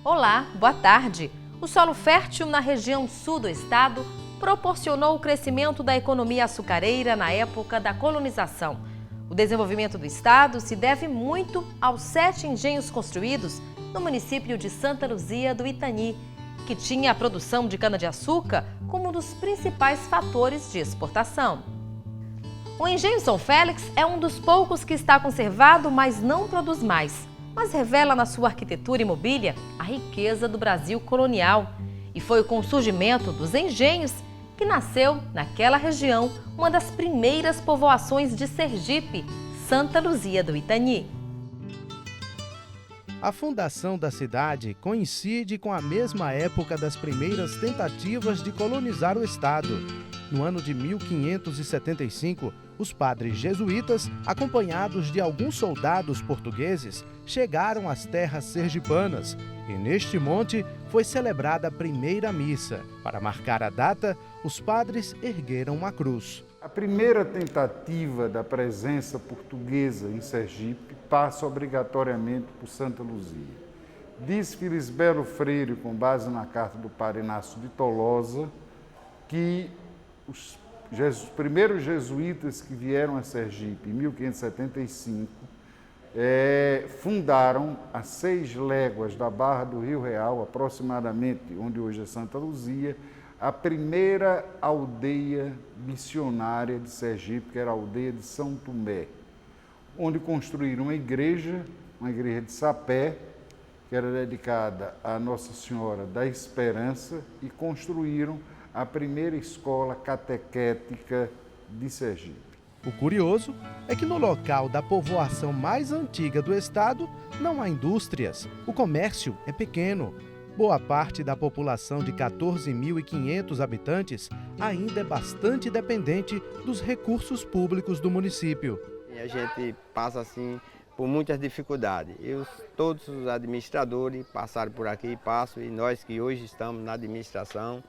Olá, boa tarde. O solo fértil na região sul do estado proporcionou o crescimento da economia açucareira na época da colonização. O desenvolvimento do estado se deve muito aos 7 engenhos construídos no município de Santa Luzia do Itani, que tinha a produção de cana-de-açúcar como um dos principais fatores de exportação. O engenho São Félix é um dos poucos que está conservado, mas não produz mais. Mas revela na sua arquitetura e mobília a riqueza do Brasil colonial. E foi com o surgimento dos engenhos que nasceu, naquela região, uma das primeiras povoações de Sergipe, Santa Luzia do Itani. A fundação da cidade coincide com a mesma época das primeiras tentativas de colonizar o estado. No ano de 1575, os padres jesuítas, acompanhados de alguns soldados portugueses, chegaram às terras sergipanas e neste monte foi celebrada a primeira missa. Para marcar a data, os padres ergueram uma cruz. A primeira tentativa da presença portuguesa em Sergipe passa obrigatoriamente por Santa Luzia. Diz Felisbelo Freire, com base na carta do Padre Inácio de Tolosa, que os primeiros jesuítas que vieram a Sergipe em 1575 fundaram a 6 léguas da Barra do Rio Real, aproximadamente onde hoje é Santa Luzia, a primeira aldeia missionária de Sergipe, que era a aldeia de São Tomé, onde construíram uma igreja de sapé, que era dedicada a Nossa Senhora da Esperança, e construíram a primeira escola catequética de Sergipe. O curioso é que no local da povoação mais antiga do estado não há indústrias, o comércio é pequeno. Boa parte da população de 14.500 habitantes ainda é bastante dependente dos recursos públicos do município. E a gente passa assim por muitas dificuldades. Todos os administradores passaram por aqui, passam, e nós que hoje estamos na administração.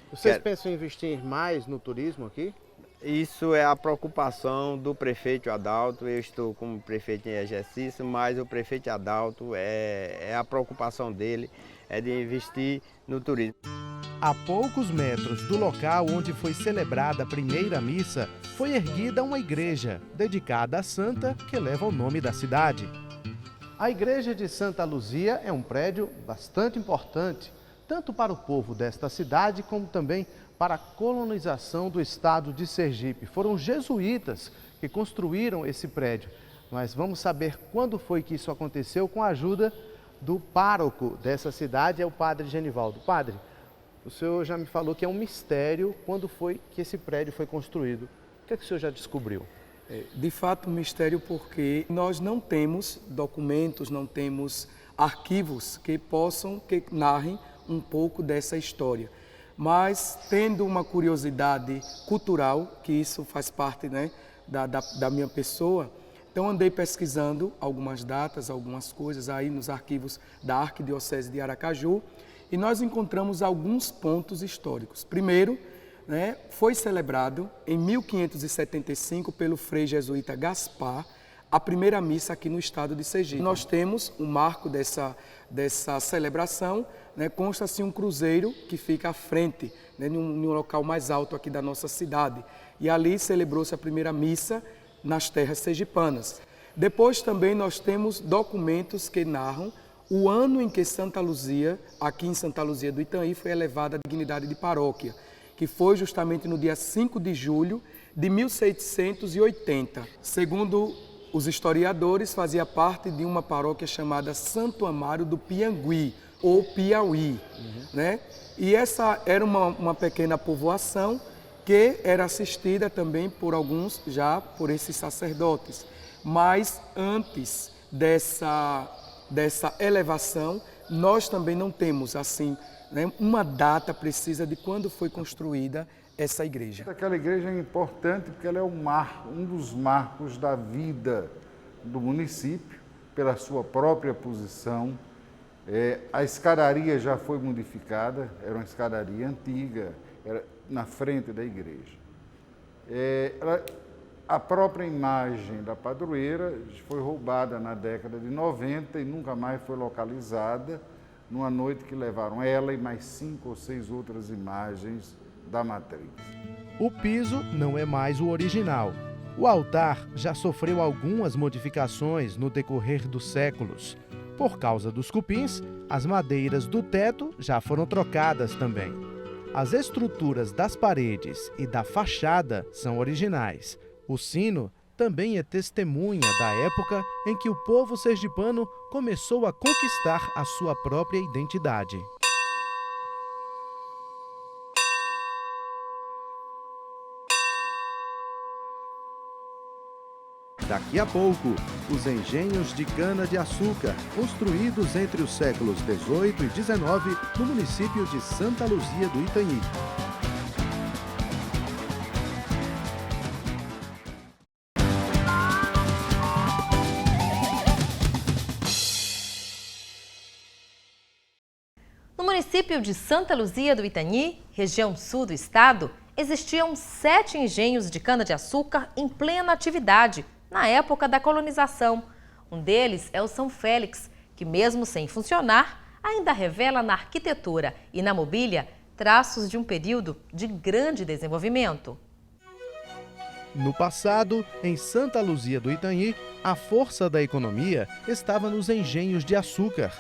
Vocês pensam em investir mais no turismo aqui? Isso é a preocupação do prefeito Adalto. Eu estou como prefeito em exercício, mas o prefeito Adalto é a preocupação dele, é de investir no turismo. A poucos metros do local onde foi celebrada a primeira missa, foi erguida uma igreja dedicada à santa que leva o nome da cidade. A igreja de Santa Luzia é um prédio bastante importante, tanto para o povo desta cidade como também para a colonização do estado de Sergipe. Foram jesuítas que construíram esse prédio, mas vamos saber quando foi que isso aconteceu com a ajuda do pároco dessa cidade, é o padre Genivaldo. Padre, o senhor já me falou que é um mistério quando foi que esse prédio foi construído. O que é que o senhor já descobriu? De fato, um mistério porque nós não temos documentos, não temos arquivos que narrem um pouco dessa história. Mas, tendo uma curiosidade cultural, que isso faz parte, né, da minha pessoa, então andei pesquisando algumas datas, algumas coisas aí nos arquivos da Arquidiocese de Aracaju, e nós encontramos alguns pontos históricos. Primeiro, né, foi celebrado em 1575 pelo frei jesuíta Gaspar a primeira missa aqui no estado de Sergipe. Nós temos um marco dessa celebração, né, consta-se um cruzeiro que fica à frente, né, num local mais alto aqui da nossa cidade. E ali celebrou-se a primeira missa nas terras sergipanas. Depois também nós temos documentos que narram o ano em que Santa Luzia, aqui em Santa Luzia do Itani, foi elevada à dignidade de paróquia, que foi justamente no dia 5 de julho de 1680. Segundo os historiadores, fazia parte de uma paróquia chamada Santo Amaro do Piangui, ou Piauí, né? E essa era uma pequena povoação que era assistida também por por esses sacerdotes. Mas antes dessa elevação, nós também não temos, assim, né, uma data precisa de quando foi construída essa igreja. Aquela igreja é importante porque ela é um dos marcos da vida do município, pela sua própria posição. A escadaria já foi modificada, era uma escadaria antiga, era na frente da igreja. A própria imagem da padroeira foi roubada na década de 90 e nunca mais foi localizada, numa noite que levaram ela e mais 5 ou 6 outras imagens da matriz. O piso não é mais o original. O altar já sofreu algumas modificações no decorrer dos séculos. Por causa dos cupins, as madeiras do teto já foram trocadas também. As estruturas das paredes e da fachada são originais. O sino também é testemunha da época em que o povo sergipano começou a conquistar a sua própria identidade. Daqui a pouco, os engenhos de cana-de-açúcar, construídos entre os séculos XVIII e XIX no município de Santa Luzia do Itanhi. No município de Santa Luzia do Itanhi, região sul do estado, existiam 7 engenhos de cana-de-açúcar em plena atividade na época da colonização. Um deles é o São Félix, que mesmo sem funcionar, ainda revela na arquitetura e na mobília traços de um período de grande desenvolvimento. No passado, em Santa Luzia do Itanhi, a força da economia estava nos engenhos de açúcar.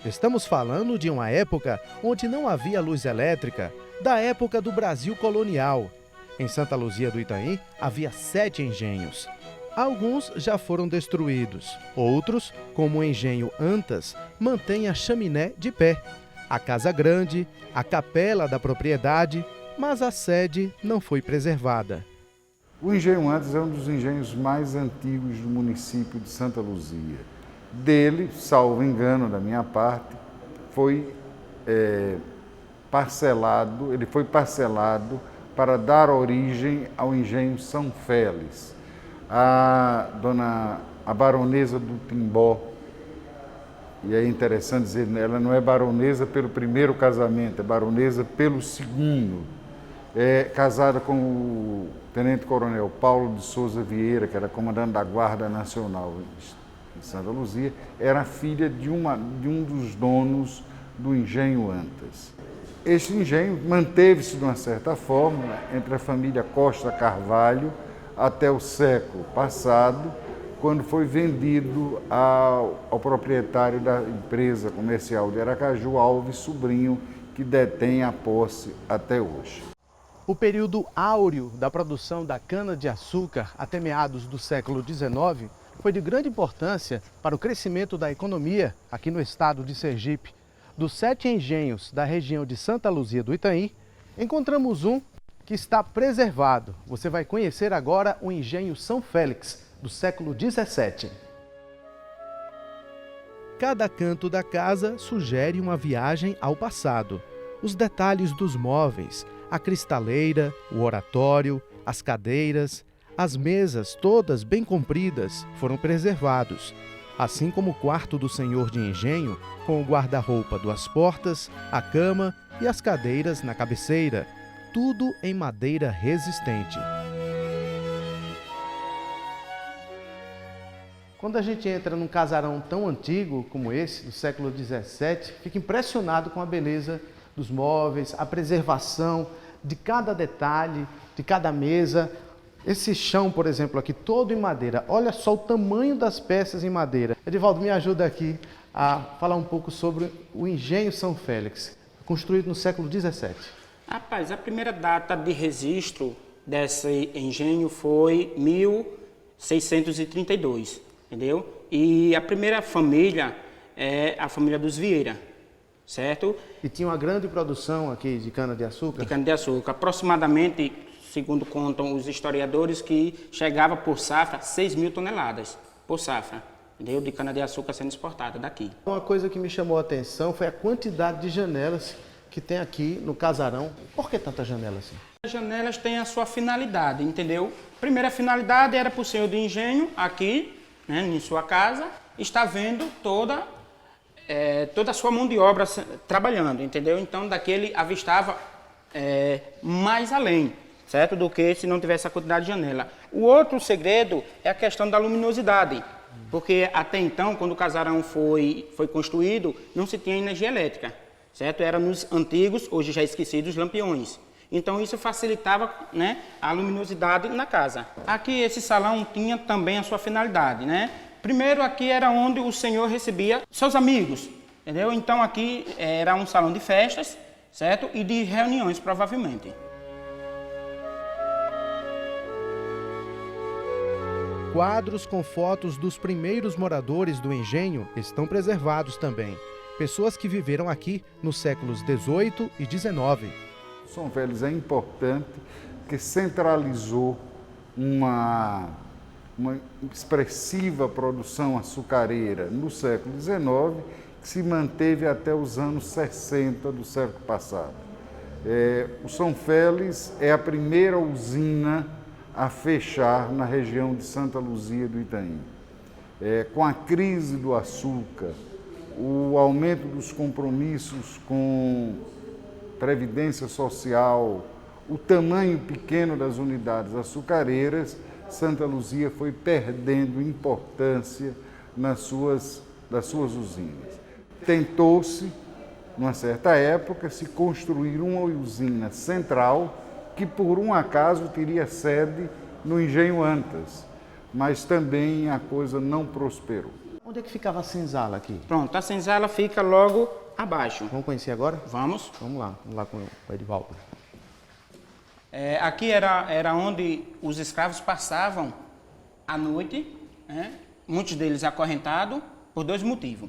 Estamos falando de uma época onde não havia luz elétrica, da época do Brasil colonial. Em Santa Luzia do Itanhi, havia 7 engenhos. Alguns já foram destruídos. Outros, como o engenho Antas, mantêm a chaminé de pé. A casa grande, a capela da propriedade, mas a sede não foi preservada. O engenho Antas é um dos engenhos mais antigos do município de Santa Luzia. Dele, salvo engano da minha parte, foi parcelado para dar origem ao engenho São Félix. A baronesa do Timbó, e é interessante dizer, ela não é baronesa pelo primeiro casamento, é baronesa pelo segundo. É casada com o tenente-coronel Paulo de Souza Vieira, que era comandante da Guarda Nacional em Santa Luzia, era filha de um dos donos do engenho Antas. Este engenho manteve-se de uma certa forma entre a família Costa Carvalho até o século passado, quando foi vendido ao proprietário da empresa comercial de Aracaju, Alves Sobrinho, que detém a posse até hoje. O período áureo da produção da cana-de-açúcar até meados do século XIX foi de grande importância para o crescimento da economia aqui no estado de Sergipe. Dos 7 engenhos da região de Santa Luzia do Itanhi, encontramos um que está preservado. Você vai conhecer agora o engenho São Félix, do século XVII. Cada canto da casa sugere uma viagem ao passado. Os detalhes dos móveis, a cristaleira, o oratório, as cadeiras, as mesas, todas bem compridas, foram preservados, assim como o quarto do senhor de engenho, com o guarda-roupa, 2 portas, a cama e as cadeiras na cabeceira, tudo em madeira resistente. Quando a gente entra num casarão tão antigo como esse, do século XVII, fica impressionado com a beleza dos móveis, a preservação de cada detalhe, de cada mesa. Esse chão, por exemplo, aqui, todo em madeira. Olha só o tamanho das peças em madeira. Edivaldo, me ajuda aqui a falar um pouco sobre o engenho São Félix, construído no século XVII. Rapaz, a primeira data de registro desse engenho foi 1632, entendeu? E a primeira família é a família dos Vieira, certo? E tinha uma grande produção aqui de cana-de-açúcar? De cana-de-açúcar, aproximadamente, segundo contam os historiadores, que chegava por safra 6.000 toneladas por safra, entendeu? De cana-de-açúcar sendo exportada daqui. Uma coisa que me chamou a atenção foi a quantidade de janelas que tem aqui no casarão. Por que tanta janela assim? As janelas têm a sua finalidade, entendeu? Primeira finalidade era para o senhor de engenho, aqui, né, em sua casa, está vendo toda a sua mão de obra trabalhando, entendeu? Então, daqui ele avistava mais além, certo? Do que se não tivesse a quantidade de janela. O outro segredo é a questão da luminosidade, Porque até então, quando o casarão foi construído, não se tinha energia elétrica, certo? Era nos antigos, hoje já esquecidos, lampiões. Então isso facilitava, né, a luminosidade na casa. Aqui esse salão tinha também a sua finalidade, né? Primeiro aqui era onde o senhor recebia seus amigos, entendeu? Então aqui era um salão de festas, certo? E de reuniões, provavelmente. Quadros com fotos dos primeiros moradores do engenho estão preservados também. Pessoas que viveram aqui nos séculos XVIII e XIX. São Félix é importante porque centralizou uma expressiva produção açucareira no século XIX, que se manteve até os anos 60 do século passado. O São Félix é a primeira usina a fechar na região de Santa Luzia do Itaim. Com a crise do açúcar, o aumento dos compromissos com previdência social, o tamanho pequeno das unidades açucareiras, Santa Luzia foi perdendo importância das suas usinas. Tentou-se, numa certa época, se construir uma usina central que, por um acaso, teria sede no Engenho Antas, mas também a coisa não prosperou. Onde é que ficava a senzala aqui? Pronto, a senzala fica logo abaixo. Vamos conhecer agora? Vamos. Vamos lá com o Edivaldo. Aqui era onde os escravos passavam a noite, né? Muitos deles acorrentados, por dois motivos.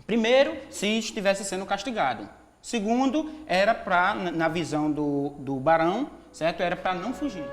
Primeiro, se estivesse sendo castigado. Segundo, era para, na visão do barão, certo? Era para não fugir.